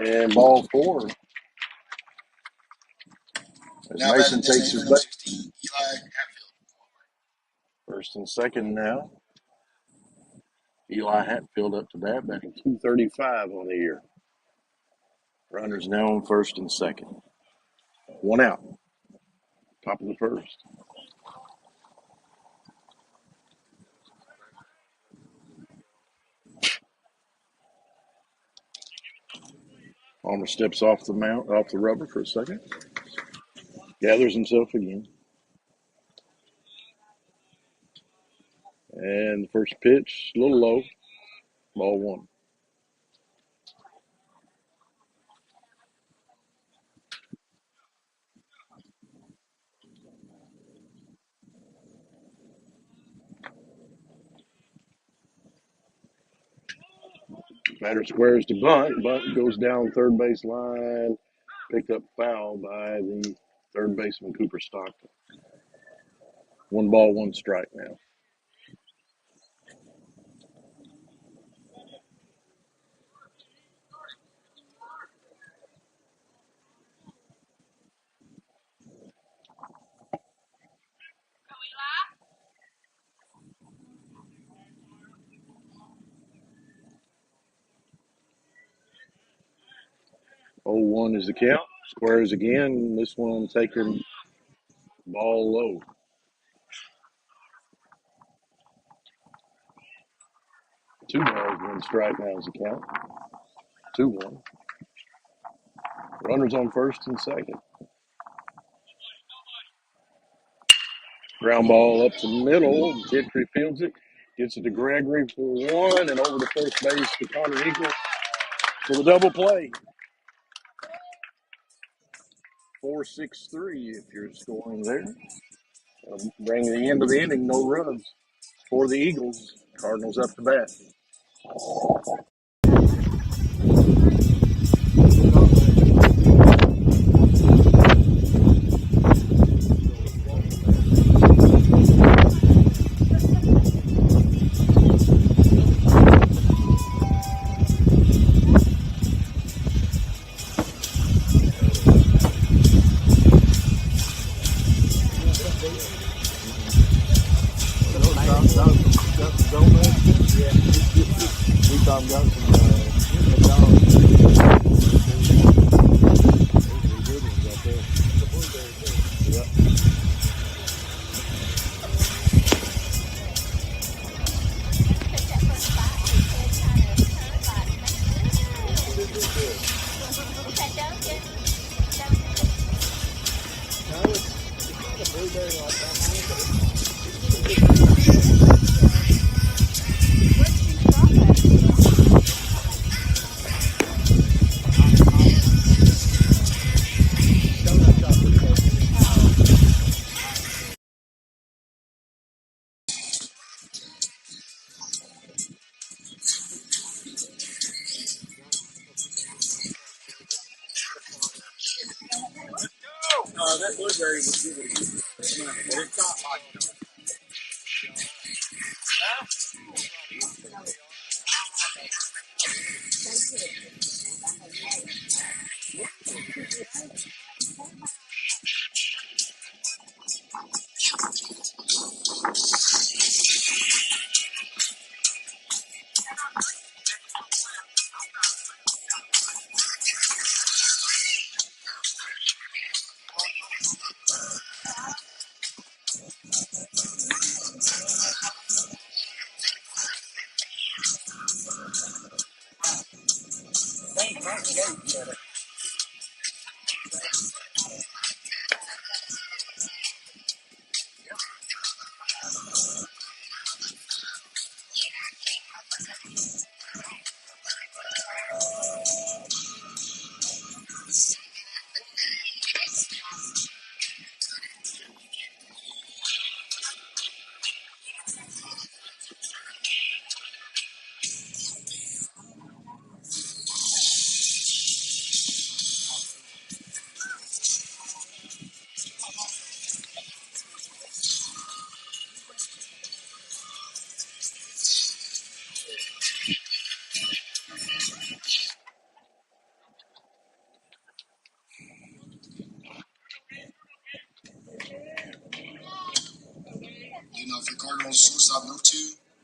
And ball 4. As Now Mason batting takes his number bat. 16, Eli Hatfield. First and second now. Eli Hatfield up to bat, batting .235 on the year. Runners now on first and second. 1 out. Top of the first. Palmer steps off the rubber for a second. Gathers himself again. And the first pitch, a little low. Ball 1. Batter squares to bunt. Bunt goes down third base line. Picked up foul by the third baseman, Cooper Stockton. 1 ball, 1 strike now. Oh, 1 is the count. Squares again. This one taking ball low. 2 balls, 1 strike now is the count. 2-1. Runners on first and second. Ground ball up the middle. Gentry fields it. Gets it to Gregory for 1 and over to first base to Connor Eagle for the double play. 4-6-3 if you're scoring there. Bring the end of the inning, no runs for the Eagles. Cardinals up to bat. That blueberry was good. It's not like Cardinals, shortstop number 2,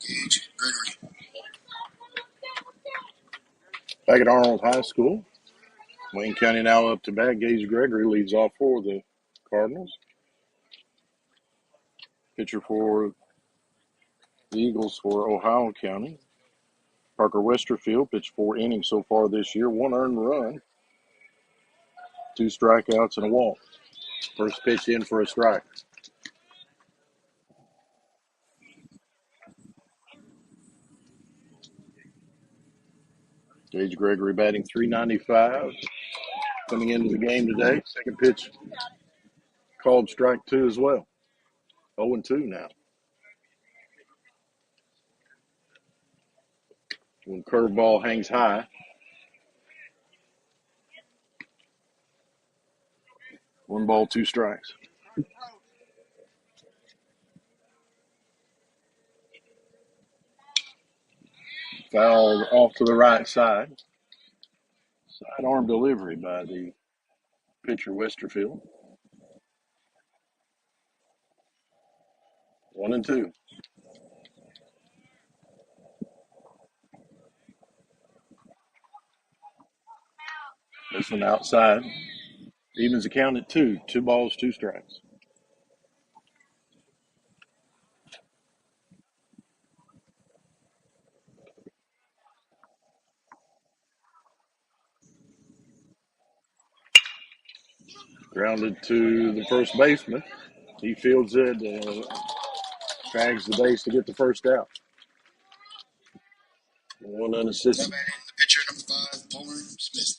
Gage Gregory. Back at Arnold High School, Wayne County now up to bat. Gage Gregory leads off for the Cardinals. Pitcher for the Eagles for Ohio County. Parker Westerfield pitched 4 innings so far this year, 1 earned run, 2 strikeouts, and a walk. First pitch in for a strike. Gage Gregory batting .395. Coming into the game today. Second pitch called strike 2 as well. 0-2 now. When curveball hangs high. 1 ball, 2 strikes. Foul off to the right side. Sidearm delivery by the pitcher Westerfield. 1-2. This one outside. Evens the count at 2. 2 balls, 2 strikes. Grounded to the first baseman. He fields it, drags the base to get the first out. 1 unassisted. Now batting the pitcher number 5, Palmer Smith.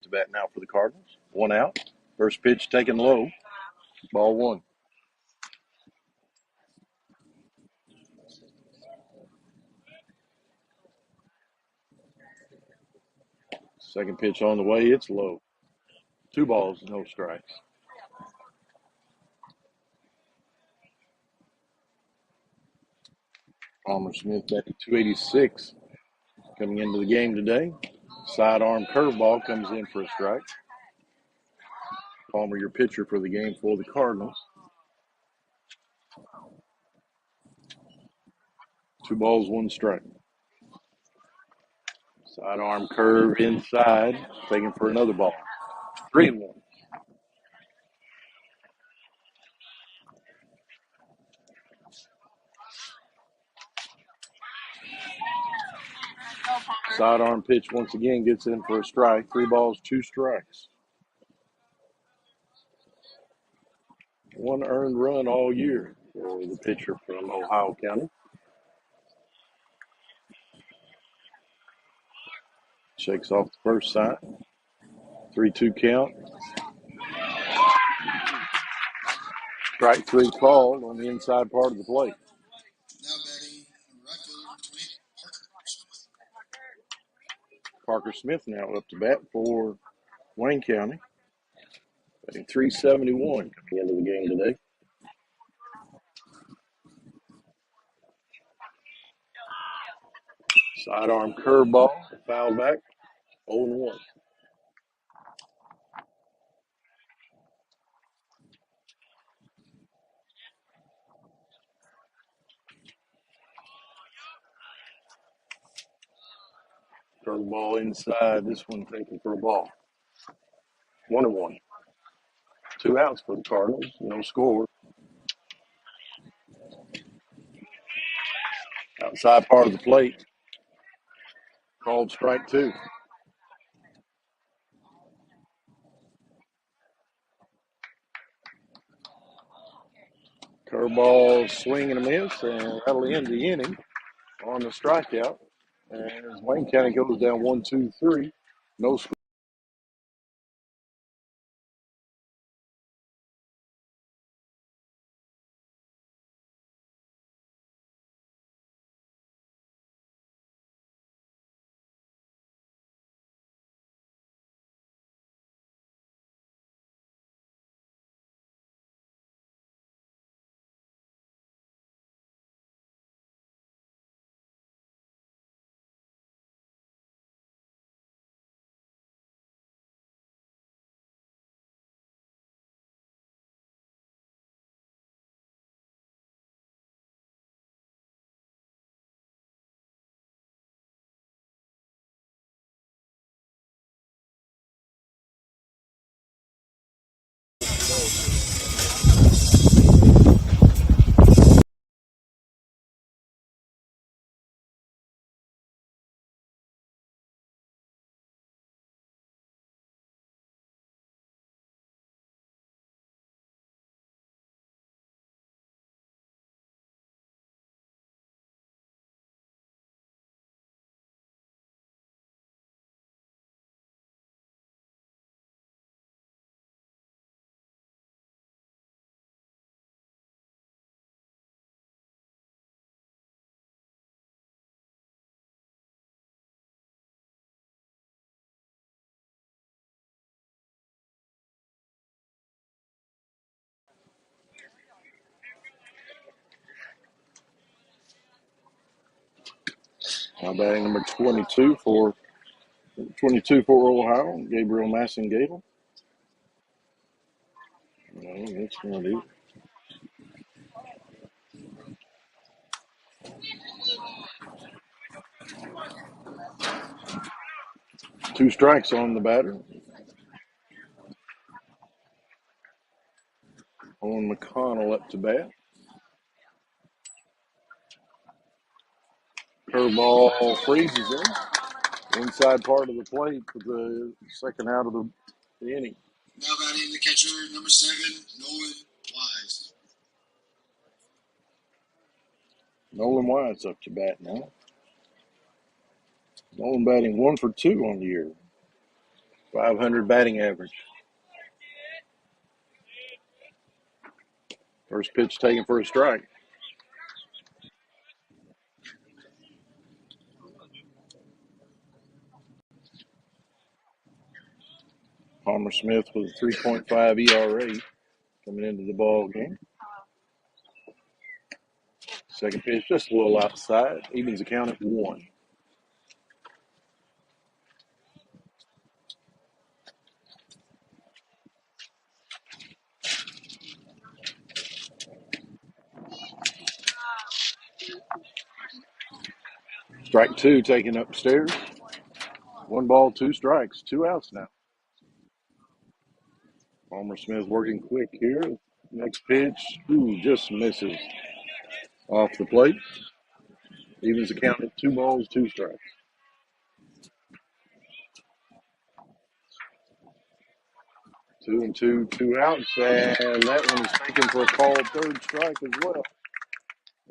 To bat now for the Cardinals. 1 out. First pitch taken low. Ball 1. Second pitch on the way. It's low. 2 balls, no strikes. Palmer Smith batting .286 coming into the game today. Sidearm curveball comes in for a strike. Palmer, your pitcher for the game for the Cardinals. 2 balls, 1 strike. Sidearm curve inside, taken for another ball. 3-1. Sidearm pitch once again gets in for a strike. 3 balls, 2 strikes. 1 earned run all year for the pitcher from Ohio County. Shakes off the first side. 3-2 count. Strike 3 called on the inside part of the plate. Now batting right fielder number 20, Parker Smith. Parker Smith now up to bat for Wayne County. Batting .371 coming into the game today. Sidearm curveball, fouled back, 0-1. Curveball inside, this one taken for a ball. 1-1. 2 outs for the Cardinals, no score. Outside part of the plate, called strike 2. Curveball swing and a miss, and that'll end the inning on the strikeout. As Wayne County goes down 1-2-3, no score. Now batting number 22 for Ohio, Gabriel Massengale. No, that's not it. Two strikes on the batter. Owen McConnell up to bat. Curveball freezes him. Inside part of the plate for the second out of the inning. Now batting the catcher, number 7, Nolan Wise. Nolan Wise up to bat now. Nolan batting 1 for 2 on the year. 500 batting average. First pitch taken for a strike. Palmer Smith with a 3.5 ERA coming into the ball game. Second pitch just a little outside. Evens the count at 1. Strike 2 taken upstairs. 1 ball, 2 strikes, 2 outs now. Palmer Smith working quick here. Next pitch, just misses off the plate. Evens the count at 2 balls, 2 strikes. 2 and 2, 2 outs, and that one is taken for a called third strike as well.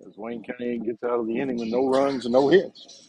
As Wayne County gets out of the inning with no runs and no hits.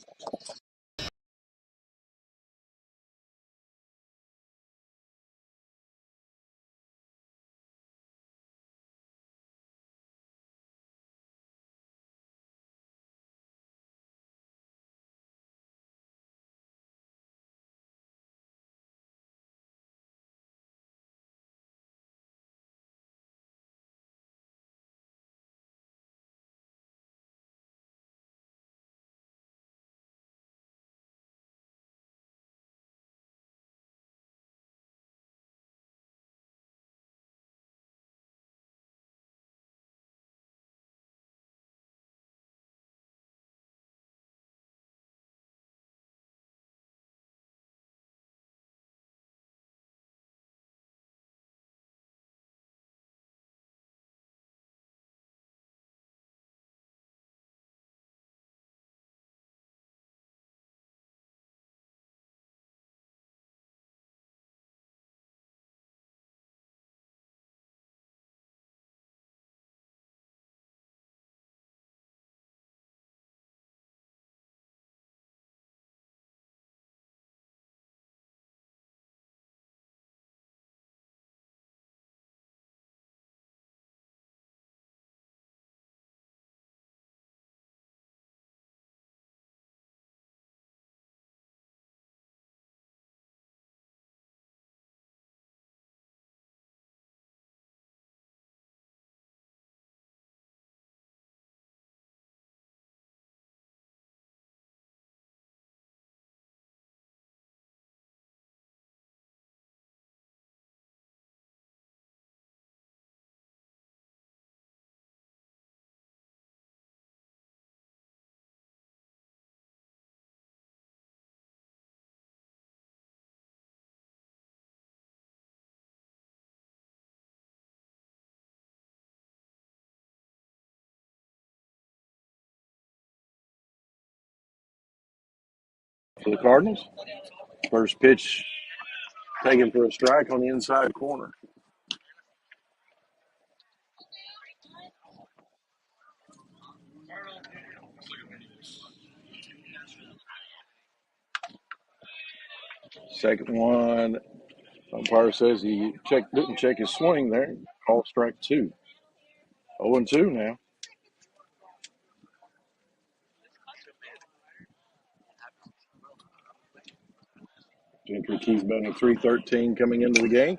For the Cardinals, first pitch taken for a strike on the inside corner. Second one, umpire says he didn't check his swing there. Call strike 2. 0 and 2 now. Gentry Keith batting 313 coming into the game.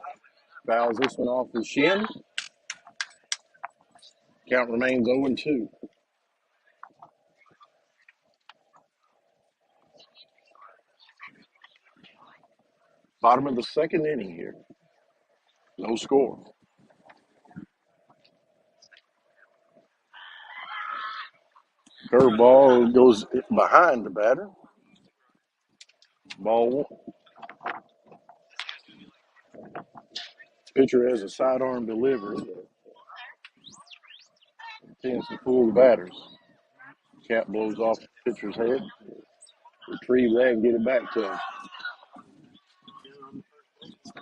Fouls this one off his shin. Count remains 0 and 2. Bottom of the second inning here. No score. Curveball goes behind the batter. Ball one. Pitcher has a sidearm delivery that tends to fool the batters. Cap blows off the pitcher's head. Retrieve that and get it back to him.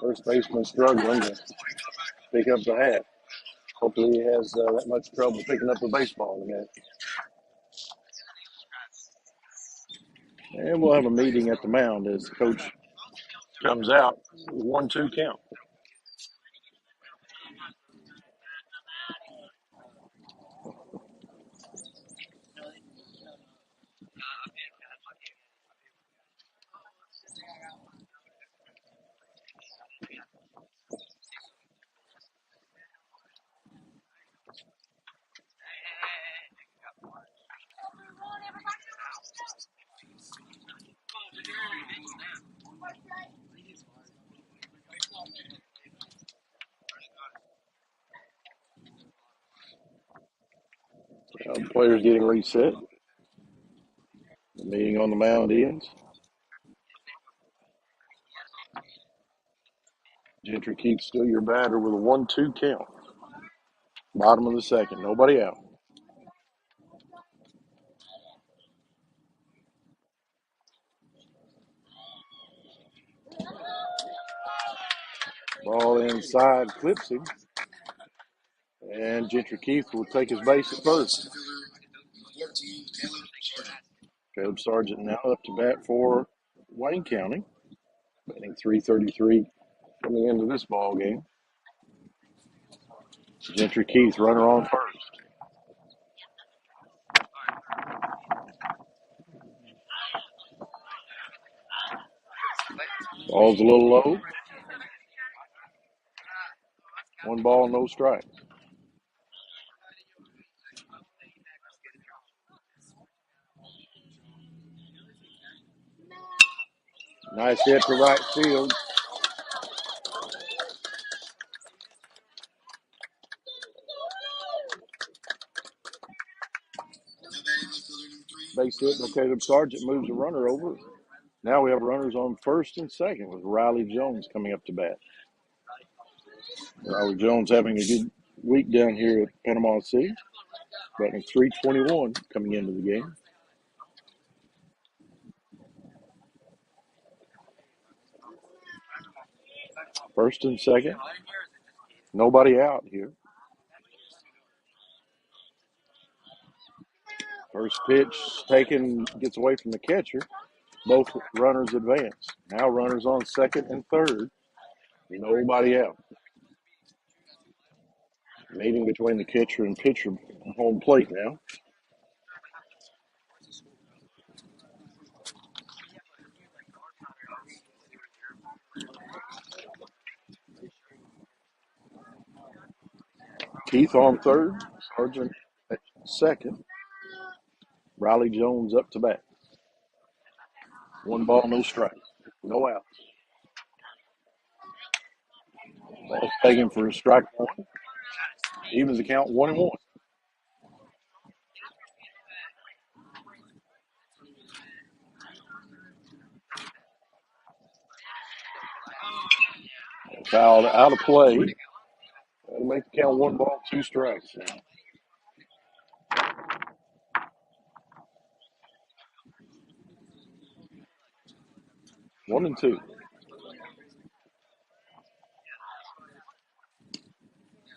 First baseman struggling to pick up the hat. Hopefully he has that much trouble picking up the baseball in a minute. And we'll have a meeting at the mound as the coach comes out. 1-2 count. The players getting reset. The meeting on the mound ends. Gentry keeps still your batter with a 1-2 count. Bottom of the second. Nobody out. Ball inside, clips him. And Gentry Keith will take his base at first. Caleb Sargent now up to bat for Wayne County. Batting .333 coming into this ball game. Gentry Keith, runner on first. Ball's a little low. 1 ball, no strikes. Nice hit to right field. Base hit by Caleb Sargent moves the runner over. Now we have runners on first and second with Riley Jones coming up to bat. Riley Jones having a good week down here at Panama City. Batting .321 coming into the game. First and second. Nobody out here. First pitch taken, gets away from the catcher. Both runners advance. Now runners on second and third. Nobody out. Meeting between the catcher and pitcher home plate now. Keith on third. Sargent at second. Riley Jones up to bat. 1 ball, no strikes. No outs. Ball's taken for a strike one. Evens the count 1-1. Fouled out of play. That'll make the count 1 ball, 2 strikes. 1-2.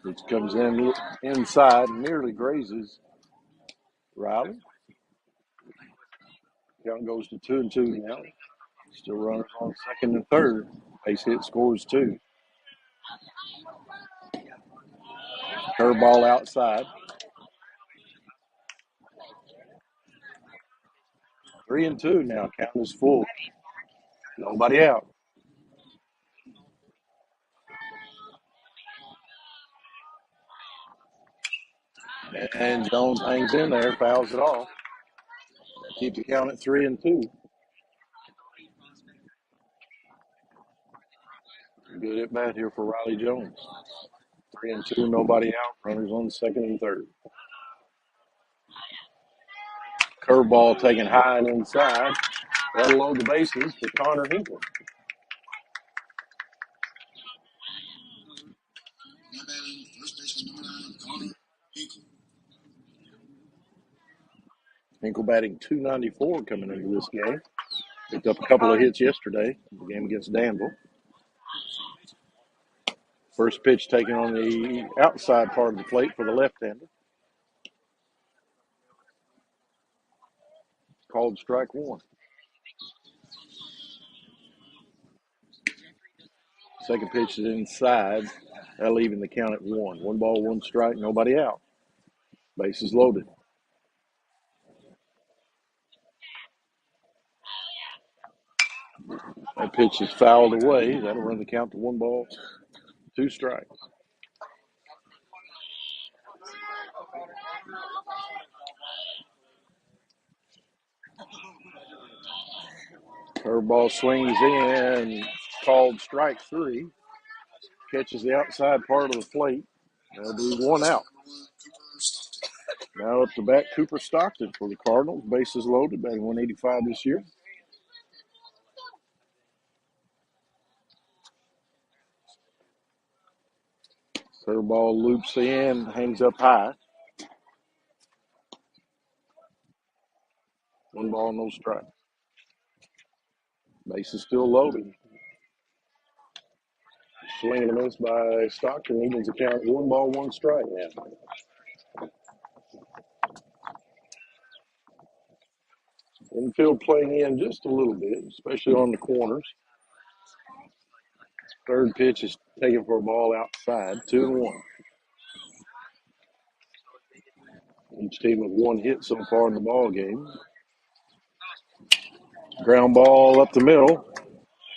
It comes in inside, nearly grazes Riley. Count goes to 2-2 now. Still runners on second and third. Base hit scores 2. Curveball outside. 3-2 now. Count is full. Nobody out. And Jones hangs in there, fouls it off. Keep the count at 3-2. Good at bat here for Riley Jones. 3-2, nobody out. Runners on second and third. Curveball taken high and inside. That'll load the bases for Connor Hinkle. Now batting first baseman number 9, Connor Hinkle. Hinkle batting .294 coming into this game. Picked up a couple of hits yesterday in the game against Danville. First pitch taken on the outside part of the plate for the left-hander. Called strike one. Second pitch is inside. That'll even the count at one. 1-1 strike, nobody out. Bases loaded. That pitch is fouled away. That'll run the count to 1-2 strikes. Curveball swings in, called strike three. Catches the outside part of the plate. That'll be one out. Now up to bat Cooper Stockton for the Cardinals. Bases loaded, batting .185 this year. Curveball loops in, hangs up high. 1-1, no strike. Base is still loaded. Swing and a miss by Stockton. Evens the count. 1-1 strike now. Infield playing in just a little bit, especially on the corners. Third pitch is taken for a ball outside. 2-1. Each team with one hit so far in the ball game. Ground ball up the middle.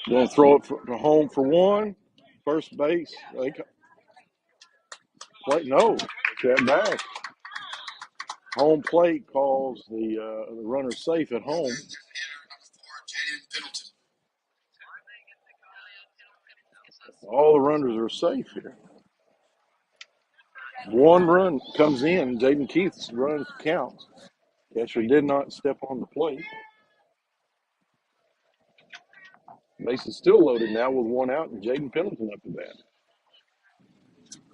Going to throw it to home for one. First base. Wait, no. Step back. Home plate calls the runner safe at home. All the runners are safe here. One run comes in. Jaden Keith's run counts. Catcher did not step on the plate. Base is still loaded now with one out, and Jaden Pendleton up to bat.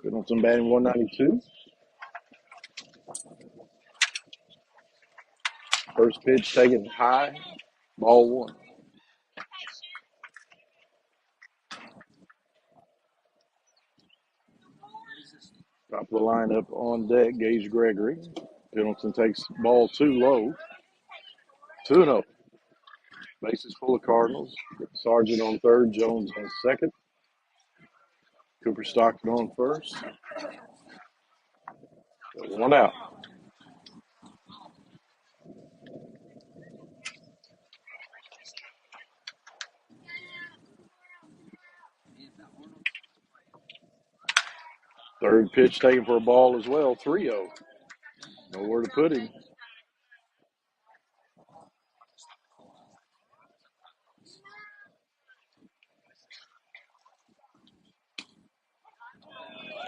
Pendleton batting 192. First pitch taken high, ball one. Top of the lineup on deck, Gage Gregory. Pendleton takes ball two low. 2-0. Bases full of Cardinals. Sargent on third, Jones on second. Cooper Stockton on first. One out. Third pitch taken for a ball as well, 3-0. Nowhere to put him.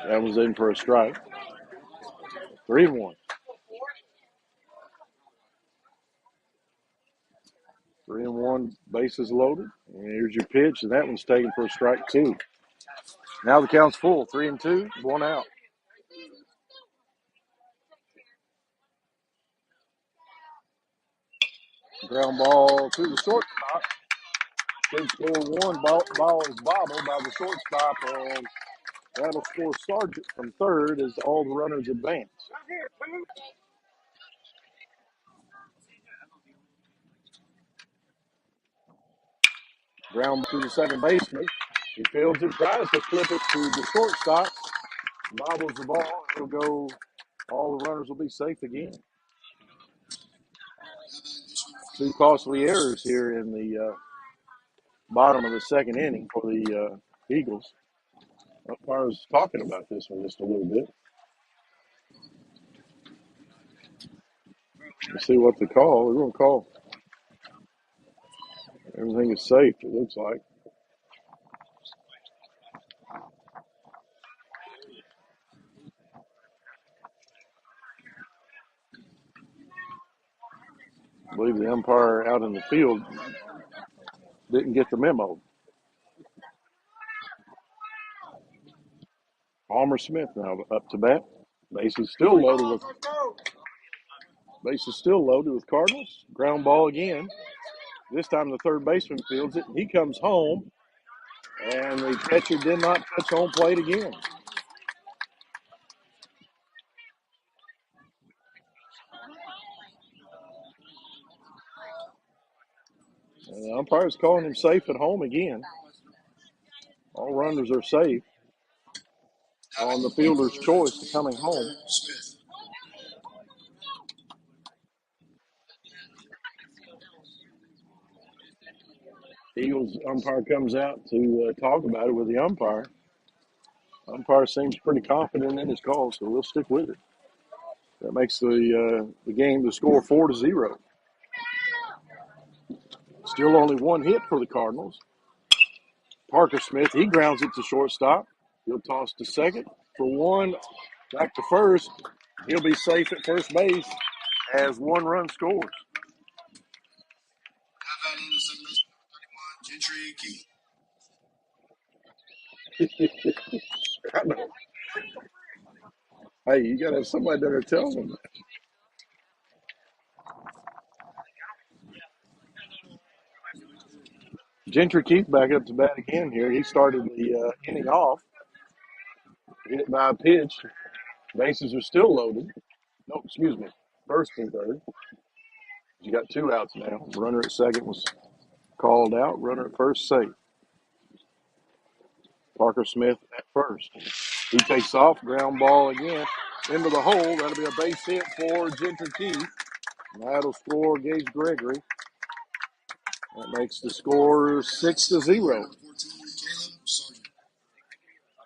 That was in for a strike. 3-1. 3-1, bases loaded. And here's your pitch, and that one's taken for a strike two. Now the count's full, 3-2, one out. Ground ball to the shortstop. Should score one. Ball is bobbled by the shortstop, and that'll score Sargent from third as all the runners advance. Ground to the second baseman. He fields it, tries to flip it to the shortstop. Bobbles the ball. It'll go. All the runners will be safe again. Two costly errors here in the bottom of the second inning for the Eagles. Umpire's talking about this one just a little bit. Let's see what they call. We're going to call. Everything is safe, it looks like. I believe the umpire out in the field didn't get the memo. Palmer Smith now up to bat. Bases still loaded with Cardinals. Ground ball again. This time the third baseman fields it. He comes home, and the catcher did not touch home plate again. And the umpire's calling him safe at home again. All runners are safe on the fielder's choice to coming home. Smith. Eagles umpire comes out to talk about it with the umpire. Umpire seems pretty confident in his call, so we'll stick with it. That makes the game, the score 4-0. Still only one hit for the Cardinals. Parker Smith, he grounds it to shortstop. He'll toss to second for one. Back to first. He'll be safe at first base as one run scores. Now batting the second baseman, 31, Gentry Key. Hey, you got to have somebody there to tell them. Gentry Keith back up to bat again here. He started the inning off. Hit by a pitch. Bases are still loaded. No, excuse me. First and third. You got two outs now. Runner at second was called out. Runner at first safe. Parker Smith at first. He takes off. Ground ball again into the hole. That'll be a base hit for Gentry Keith. That'll score Gage Gregory. That makes the score 6-0.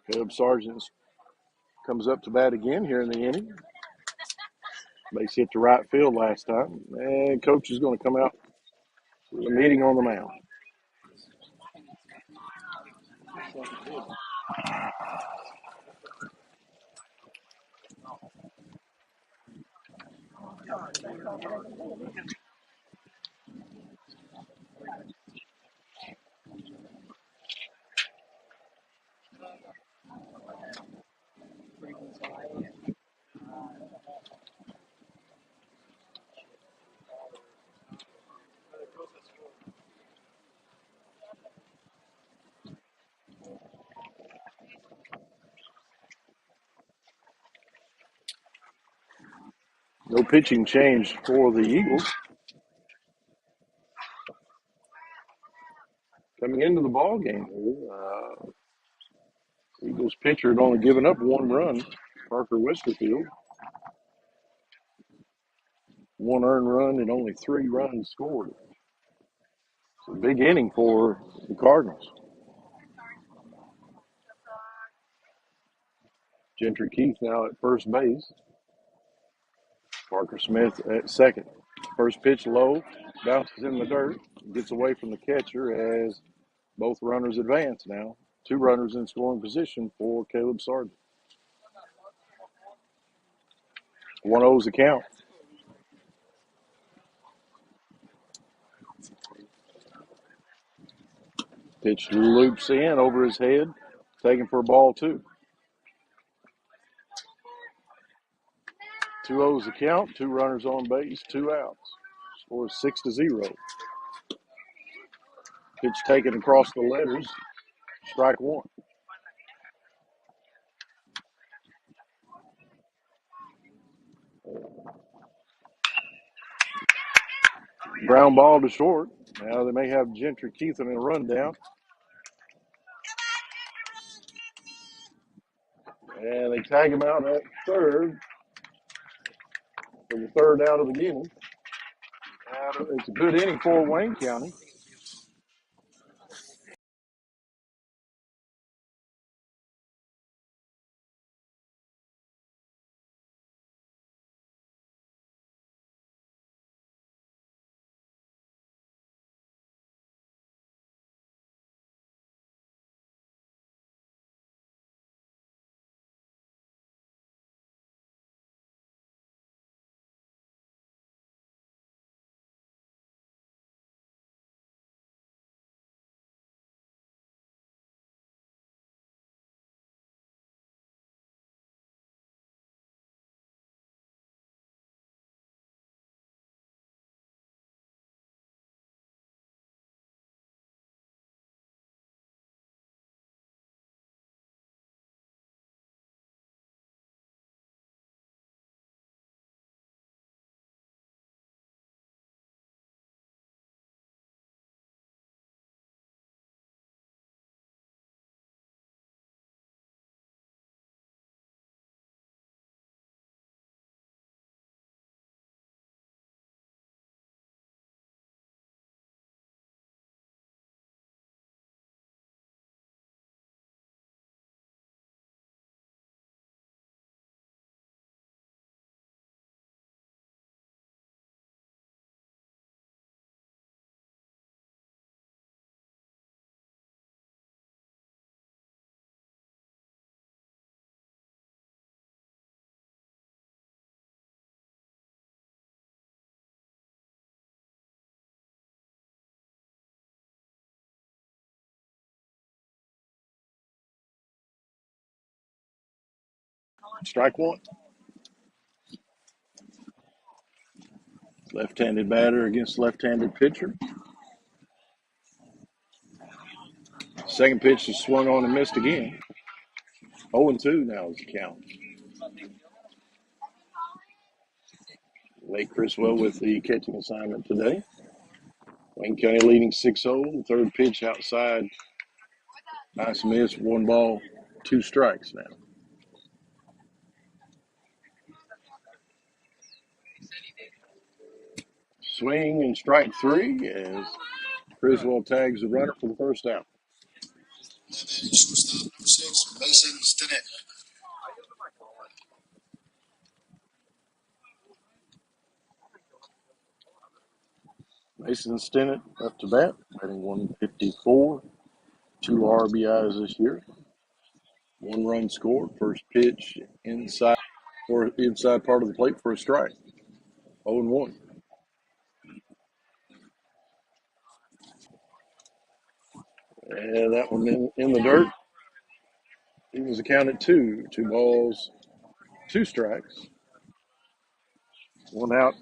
Caleb Sargent comes up to bat again here in the inning. Base hit to right field last time. And coach is going to come out with a meeting on the mound. No pitching change for the Eagles. Coming into the ball game, Eagles pitcher had only given up one run. Parker Westerfield. One earned run and only 3 runs scored. It's a big inning for the Cardinals. Gentry Keith now at first base. Parker Smith at second. First pitch low, bounces in the dirt, gets away from the catcher as both runners advance now. 2 runners in scoring position for Caleb Sargent. 1-0's the count. Pitch loops in over his head, taken for ball 2. 2-0's the count. 2 runners on base, 2 outs. Score 6-0. Pitch taken across the letters. Strike 1. Ground ball to short. Now they may have Gentry Keith in a rundown. And they tag him out at third for the third out of the game. It's a good inning for Wayne County. Strike one. Left-handed batter against left-handed pitcher. Second pitch is swung on and missed again. 0-2 now is the count. Lake Criswell with the catching assignment today. Wayne County leading 6-0. Third pitch outside. Nice miss. 1 ball, 2 strikes now. Swing and strike 3 as Criswell tags the runner for the first out. That man is shortstop number 6, Mason Stinnett. Mason Stinnett up to bat, batting 154. 2 RBIs this year. 1 run scored. First pitch inside part of the plate for a strike. 0-1. And that one in the dirt. He was accounted 2. 2 balls, 2 strikes. 1 out.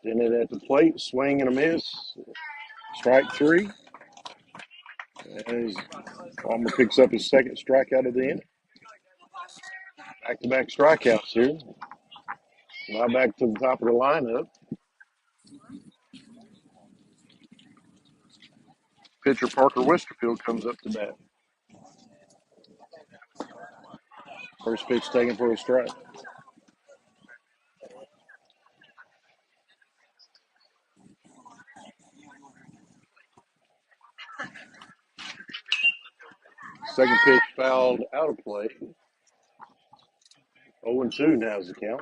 Stinnett at the plate. Swing and a miss. Strike 3. As Palmer picks up his second strikeout of the inning. Back-to-back strikeouts here. Now back to the top of the lineup. Pitcher Parker Westerfield comes up to bat. First pitch taken for a strike. Second pitch fouled out of play. 0-2 now is the count.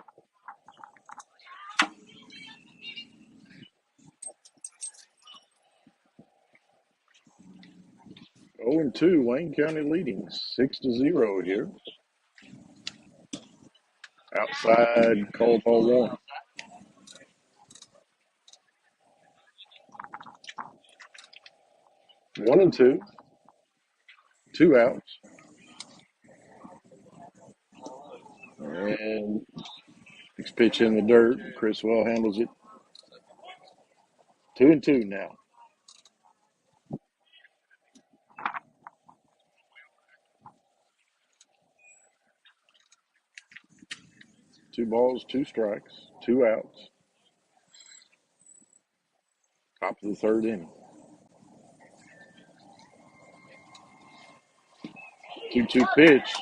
Oh and 2, Wayne County leading 6-0 here. Outside, called ball 1. 1-2, 2 outs. And next pitch in the dirt. Criswell handles it. 2-2 now. Two balls, 2 strikes, 2 outs. Top of the third inning. 2-2 pitch.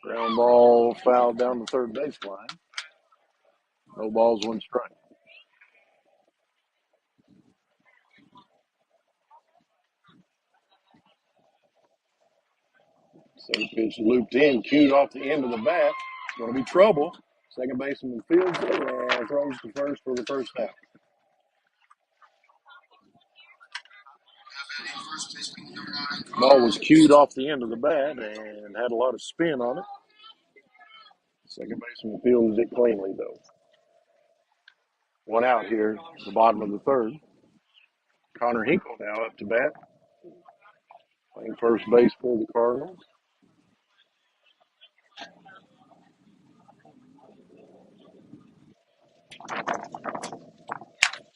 Ground ball fouled down the third baseline. No balls, one strike. Second pitch looped in, cued off the end of the bat. Going to be trouble. Second baseman fields it and throws to first for the first out. Batting first baseman number 9, Ball Connor was cued off the end of the bat and had a lot of spin on it. Second baseman fields it cleanly, though. One out here, the bottom of the third. Connor Hinkle now up to bat, playing first base for the Cardinals.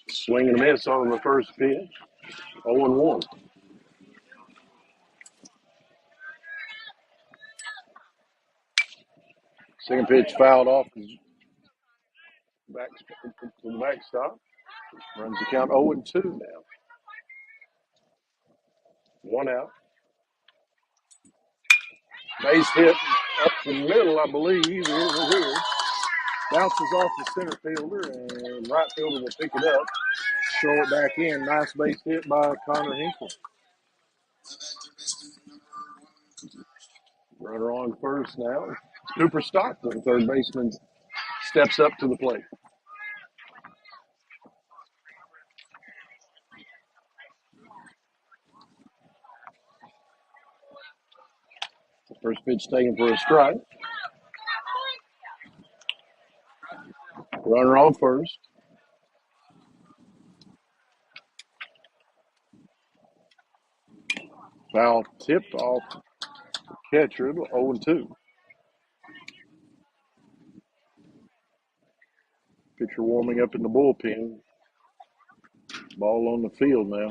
Swing and a miss on the first pitch. 0-1. Second pitch fouled off back to the backstop. Runs the count 0-2 now. One out. Base hit up the middle, I believe. Here. Bounces off the center fielder, and right fielder will pick it up. Throw it back in. Nice base hit by Connor Hinkle. third baseman number 1, Cooper. Runner on first now. Cooper Stockton, third baseman, steps up to the plate. The first pitch taken for a strike. Runner on first. Foul tipped off the catcher, 0-2. Pitcher warming up in the bullpen. Ball on the field now.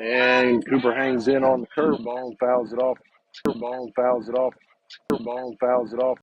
And Cooper hangs in on the curveball and fouls it off. Curveball and fouls it off.